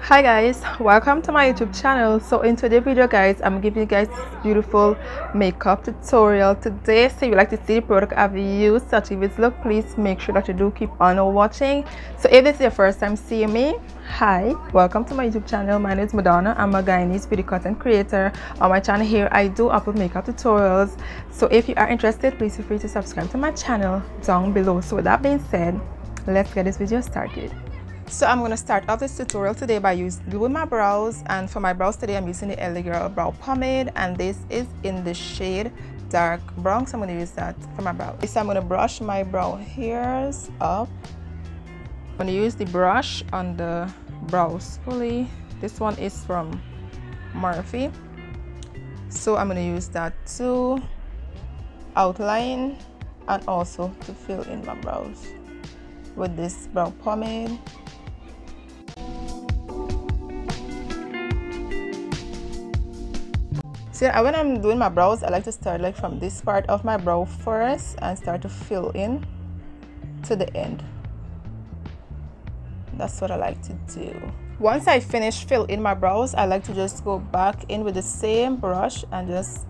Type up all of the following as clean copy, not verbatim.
Hi guys, welcome to my YouTube channel. So in today's video guys, I'm giving you guys this beautiful makeup tutorial today. So if you like to see the product I've used to achieve this look, please make sure that you do keep on watching. So if this is your first time seeing me, hi, welcome to my YouTube channel. My name is Madonna. I'm a Guyanese beauty content creator. On my channel here I do upload makeup tutorials, so if you are interested, please feel free to subscribe to my channel down below. So with that being said, let's get this video started. So I'm going to start off this tutorial today by doing my brows, and for my brows today I'm using the LA Girl brow pomade, and this is in the shade dark brown, so I'm going to use that for my brow. So I'm going to brush my brow hairs up. I'm going to use the brush on the brows fully. This one is from Murphy, so I'm going to use that to outline and also to fill in my brows with this brow pomade. So when I'm doing my brows, I like to start like from this part of my brow first and start to fill in to the end. That's what I like to do. Once I finish fill in my brows, I like to just go back in with the same brush and just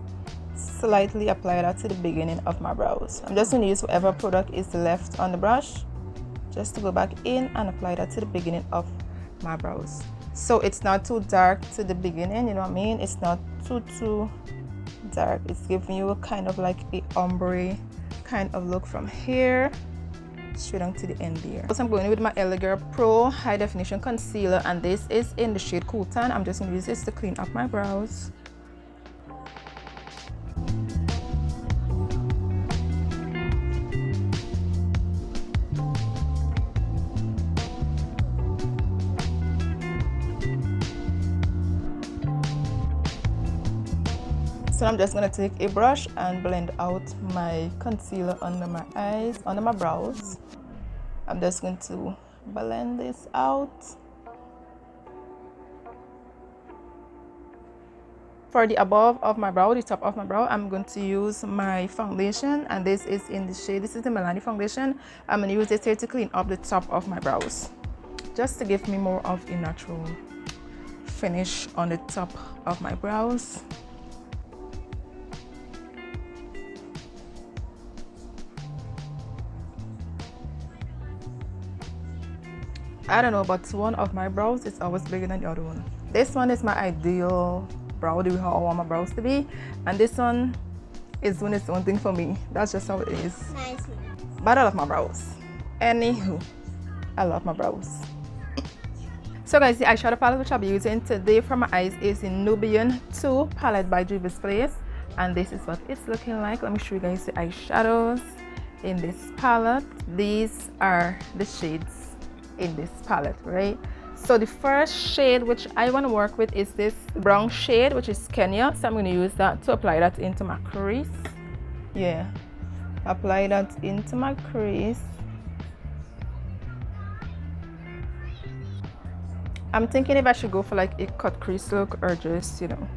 slightly apply that to the beginning of my brows. I'm just going to use whatever product is left on the brush just to go back in and apply that to the beginning of my brows. So it's not too dark to the beginning, you know what I mean? It's not too dark. It's giving you a kind of like a ombre kind of look from here straight on to the end there. So I'm going with my LA Girl Pro High Definition Concealer, and this is in the shade Cool Tan. I'm just going to use this to clean up my brows. So I'm just going to take a brush and blend out my concealer under my eyes, under my brows. I'm just going to blend this out. For the above of my brow, the top of my brow, I'm going to use my foundation, and this is in the shade, this is the Milani foundation. I'm going to use this here to clean up the top of my brows, just to give me more of a natural finish on the top of my brows. I don't know, but one of my brows is always bigger than the other one. This one is my ideal brow, the way how I want my brows to be, and this one is doing its own thing for me. That's just how it is. Nice. But I love my brows. Anywho, I love my brows. So guys, the eyeshadow palette which I'll be using today for my eyes is the Nubian 2 palette by JUVIASPLACE, and this is what it's looking like. Let me show you guys the eyeshadows in this palette. These are the shades in this palette, right? So the first shade which I want to work with is this brown shade, which is Kenya. So I'm going to use that to apply that into my crease. Yeah, apply that into my crease. I'm thinking if I should go for like a cut crease look or just, you know,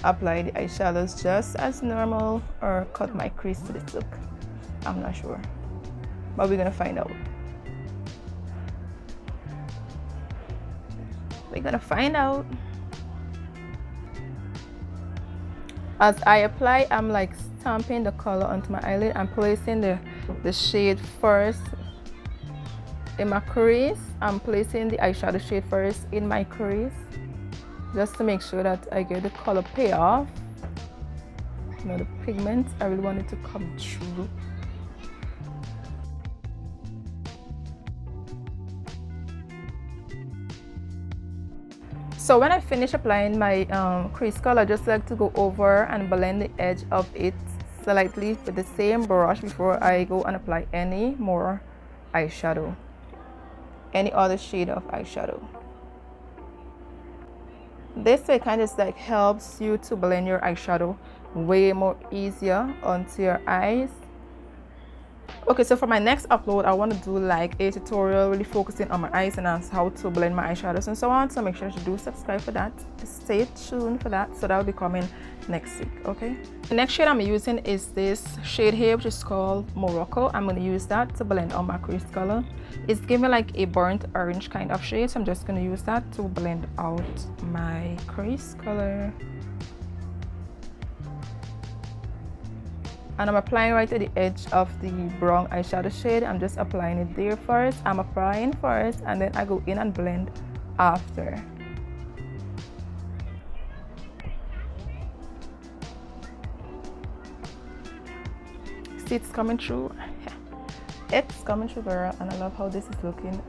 apply the eyeshadows just as normal, or cut my crease to this look. I'm not sure, but we're gonna find out. We're gonna find out. As I apply, I'm like stamping the color onto my eyelid and placing the shade first in my crease. I'm placing the eyeshadow shade first in my crease, just to make sure that I get the color payoff. You know, the pigment, I really want it to come through. So when I finish applying my crease color, I just like to go over and blend the edge of it slightly with the same brush before I go and apply any more eyeshadow, any other shade of eyeshadow. This way kind of just like helps you to blend your eyeshadow way more easier onto your eyes. Okay, so for my next upload, I want to do like a tutorial really focusing on my eyes and on how to blend my eyeshadows and so on. So make sure you do subscribe for that. Stay tuned for that. So that will be coming next week. Okay. The next shade I'm using is this shade here, which is called Morocco. I'm going to use that to blend out my crease color. It's giving like a burnt orange kind of shade, so I'm just going to use that to blend out my crease color. And I'm applying right at the edge of the brown eyeshadow shade. I'm just applying it there first. I'm applying first and then I go in and blend after. See, it's coming through. It's coming through, girl, and I love how this is looking.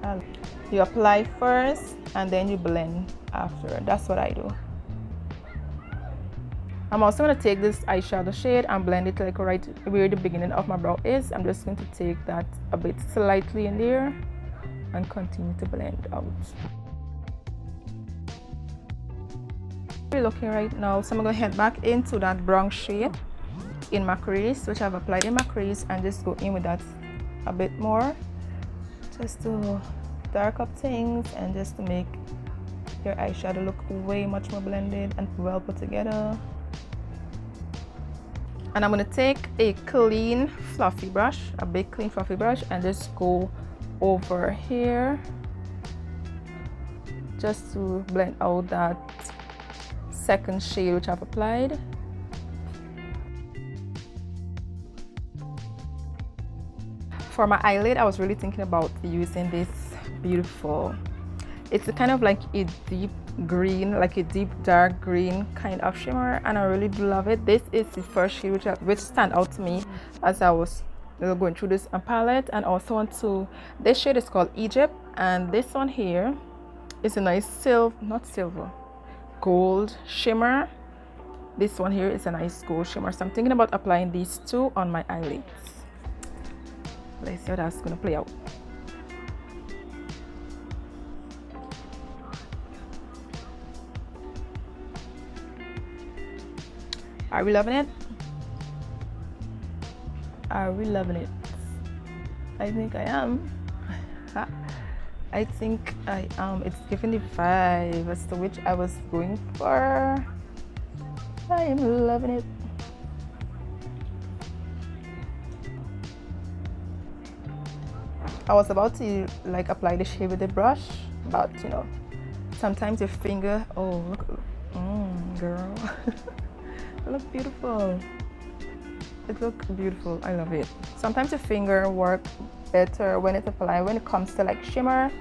You apply first and then you blend after. That's what I do. I'm also going to take this eyeshadow shade and blend it like right where the beginning of my brow is. I'm just going to take that a bit slightly in there and continue to blend out. We're looking right now, so I'm going to head back into that brown shade in my crease, which I've applied in my crease, and just go in with that a bit more, just to dark up things and just to make your eyeshadow look way much more blended and well put together. And I'm going to take a clean fluffy brush, a big clean fluffy brush, and just go over here just to blend out that second shade which I've applied. For my eyelid, I was really thinking about using this beautiful, it's a kind of like a deep green, like a deep dark green kind of shimmer, and I really do love it. This is the first shade which stand out to me as I was going through this palette. And also on to this shade is called Egypt, and this one here is a nice gold shimmer. This one here is a nice gold shimmer, so I'm thinking about applying these two on my eyelids. Let's see how that's gonna play out. Are we loving it? Are we loving it? I think I am. I think I am. It's giving the vibe as to which I was going for. I am loving it. I was about to like apply the shade with the brush, but you know, sometimes your finger, oh look, girl. It looks beautiful. It looks beautiful. I love it. Sometimes your finger works better when it's applied. When it comes to like shimmer,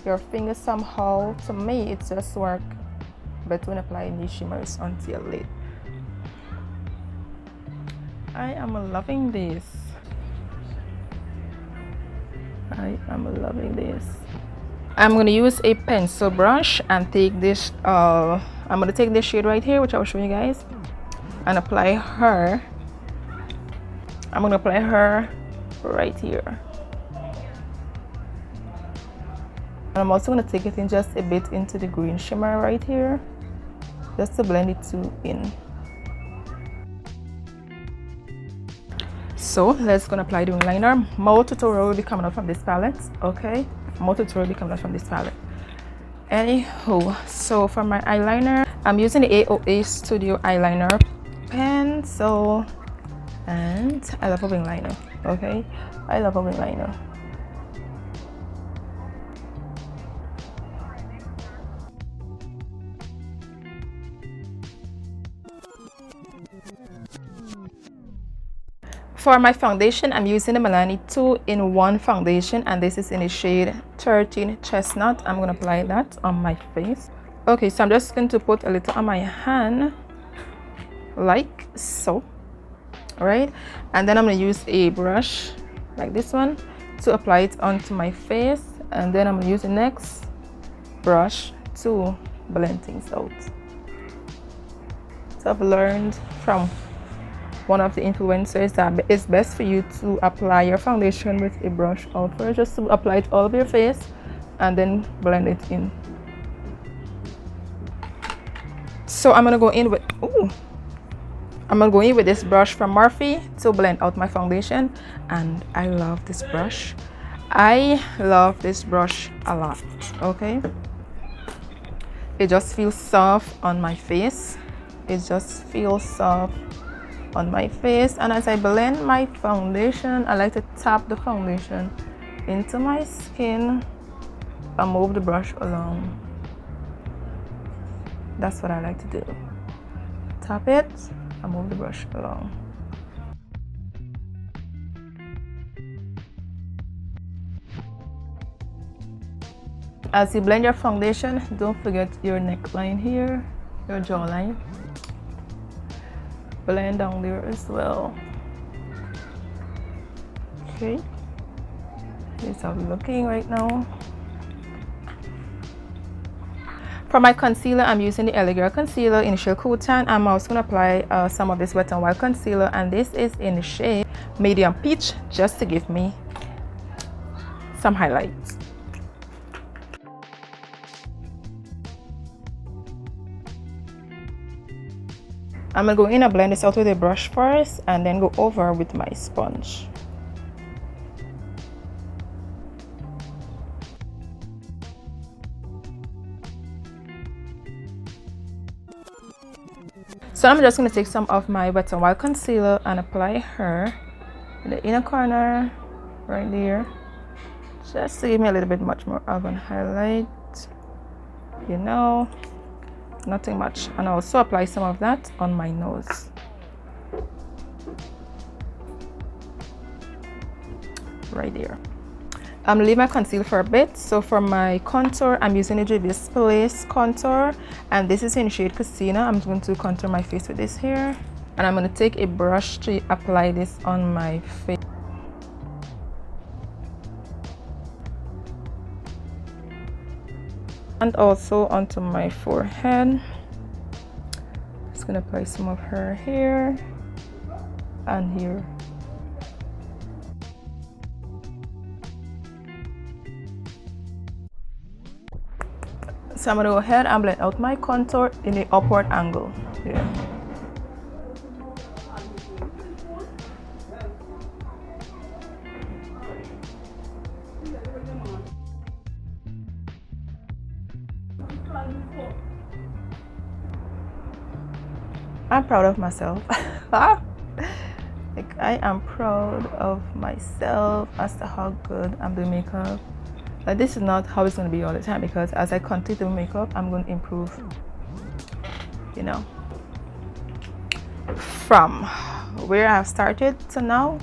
your finger somehow, to me, it just works better when applying these shimmers onto your lid. I am loving this. I am loving this. I'm going to use a pencil brush and take this, I'm going to take this shade right here, which I will show you guys, and apply her. I'm going to apply her right here. And I'm also going to take it in just a bit into the green shimmer right here, just to blend it two in. So let's go and apply the wing liner. More tutorial will be coming up from this palette, okay? More tutorial will be coming up from this palette. Anywho, so for my eyeliner, I'm using the aoastudiocosmetics eyeliner pencil, and I love a wing liner, okay? I love a wing liner. For my foundation, I'm using the Milani 2-in-1 foundation, and this is in the shade 13 Chestnut. I'm going to apply that on my face. Okay, so I'm just going to put a little on my hand, like so, right? And then I'm going to use a brush like this one to apply it onto my face, and then I'm going to use the next brush to blend things out. So I've learned from one of the influencers that it's best for you to apply your foundation with a brush out first, just to apply it all over your face and then blend it in. So I'm gonna go in with I'm gonna go in with this brush from Morphe to blend out my foundation, and I love this brush. I love this brush a lot. Okay, it just feels soft on my face. It just feels soft on my face, and as I blend my foundation, I like to tap the foundation into my skin and move the brush along. That's what I like to do. Tap it and move the brush along. As you blend your foundation, don't forget your neckline here, your jawline. Blend down there as well. Okay, this is how we're looking right now. For my concealer, I'm using the LA Girl Concealer Initial Cool Tan. I'm also going to apply some of this Wet n Wild concealer, and this is in the shade Medium Peach, just to give me some highlights. I'm going to go in and blend this out with a brush first, and then go over with my sponge. So I'm just going to take some of my Wet n Wild concealer and apply her in the inner corner right there, just to give me a little bit much more of an highlight, you know, nothing much. And also apply some of that on my nose. Right there. I'm leaving my concealer for a bit. So for my contour, I'm using the JUVIASPLACE contour, and this is in shade Casino. I'm going to contour my face with this here, and I'm going to take a brush to apply this on my face. And also onto my forehead. Just going to apply some of her here and here. So I'm going to go ahead and blend out my contour in the upward angle. Yeah. I'm proud of myself. Like, I am proud of myself as to how good I'm doing makeup. Like, this is not how it's going to be all the time, because as I continue to makeup, I'm going to improve, you know. From where I've started to now,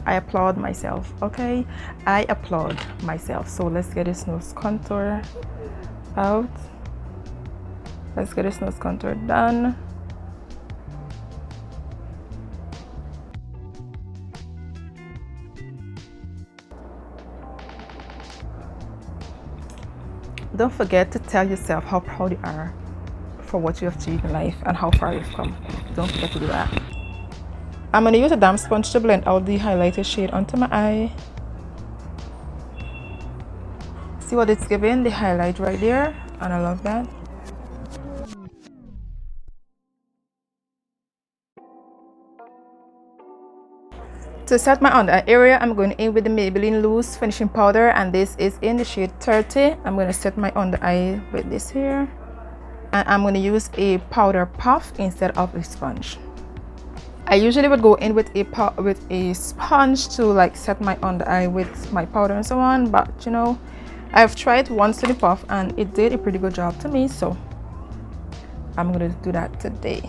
I applaud myself. Okay, I applaud myself. So let's get this nose contour out. Let's get this nose contour done. Don't forget to tell yourself how proud you are for what you have achieved in life and how far you've come. Don't forget to do that. I'm going to use a damp sponge to blend out the highlighted shade onto my eye. See what it's giving? The highlight right there, and I love that. To set my under eye area, I'm going in with the Maybelline Loose Finishing Powder, and this is in the shade 30. I'm going to set my under eye with this here, and I'm going to use a powder puff instead of a sponge. I usually would go in with a sponge to like set my under eye with my powder and so on, but you know, I've tried once to the puff and it did a pretty good job to me, so I'm going to do that today.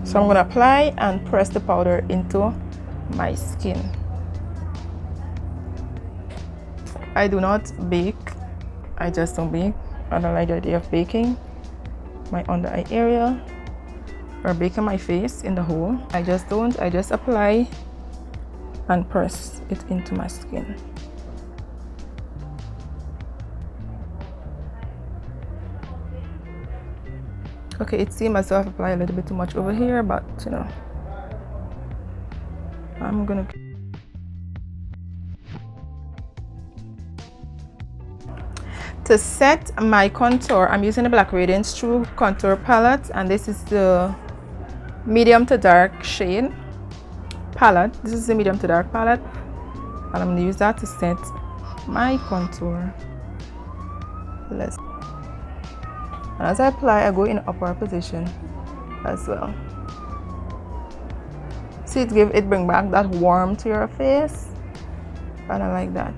So I'm going to apply and press the powder into my skin. I do not bake. I just don't bake. I don't like the idea of baking my under eye area or baking my face in the hole. I just don't. I just apply and press it into my skin. Okay, it seems as though I've applied a little bit too much over here, but you know, I'm gonna to set my contour. I'm using the black Radiance True contour palette, and this is the medium to dark shade palette. This is the medium to dark palette, and I'm gonna use that to set my contour. And as I apply, I go in upper position as well. See, it bring back that warmth to your face, and I like that.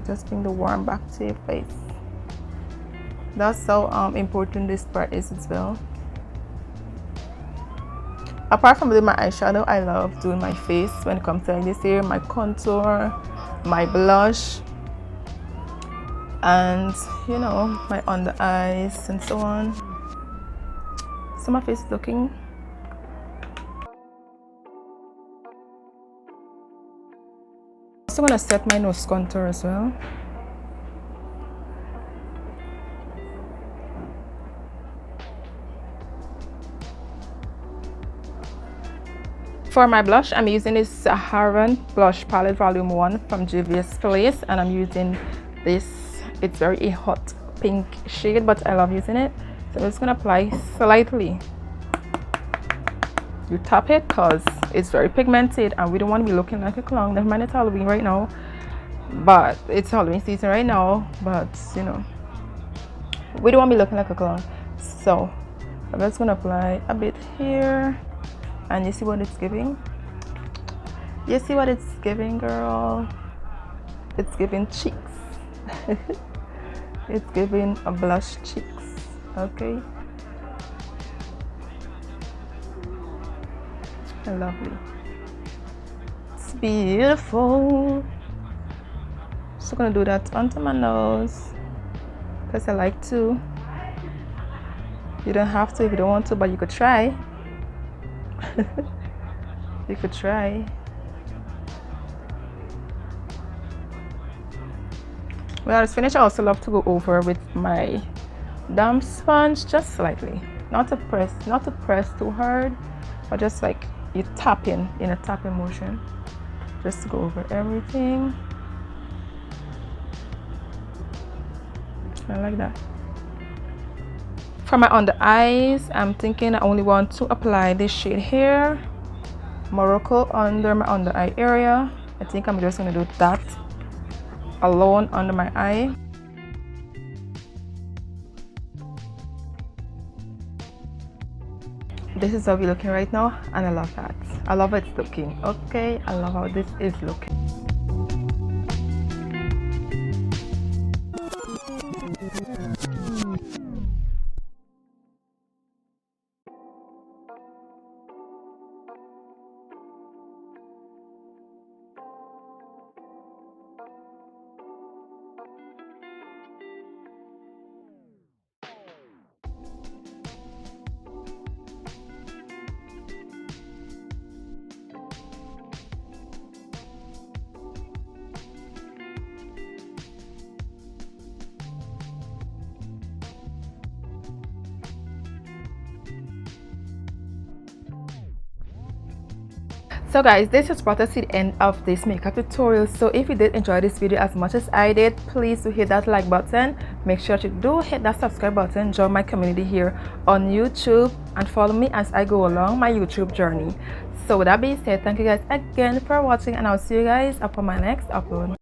Just bring the warmth back to your face. That's how important this part is as well. Apart from doing my eyeshadow, I love doing my face when it comes to like this here, my contour, my blush, and you know, my under eyes and so on. So my face is looking. I'm gonna set my nose contour as well. For my blush, I'm using this Sahara blush palette volume 1 from JUVIASPLACE, and I'm using this. It's very hot pink shade, but I love using it. So I'm just gonna apply slightly. You tap it because it's very pigmented and we don't want to be looking like a clown. Never mind, it's Halloween right now, but it's Halloween season right now, but you know, we don't want to be looking like a clown. So I'm just gonna apply a bit here, and you see what it's giving? You see what it's giving, girl? It's giving cheeks. It's giving a blush cheeks. Okay, lovely. It's beautiful. So I'm gonna do that onto my nose because I like to. You don't have to if you don't want to, but you could try. You could try. When I was finished, I also love to go over with my damp sponge just slightly, not to press too hard, but just like you tap in a tapping motion, just to go over everything. I like that. For my under eyes, I'm thinking I only want to apply this shade here, Morocco, under my under eye area. I think I'm just gonna do that alone under my eye. This is how we're looking right now, and I love that. I love how it's looking. Okay, I love how this is looking. So guys, this has brought us to the end of this makeup tutorial. So if you did enjoy this video as much as I did, please do hit that like button. Make sure to do hit that subscribe button, join my community here on YouTube, and follow me as I go along my YouTube journey. So with that being said, thank you guys again for watching, and I'll see you guys upon my next upload.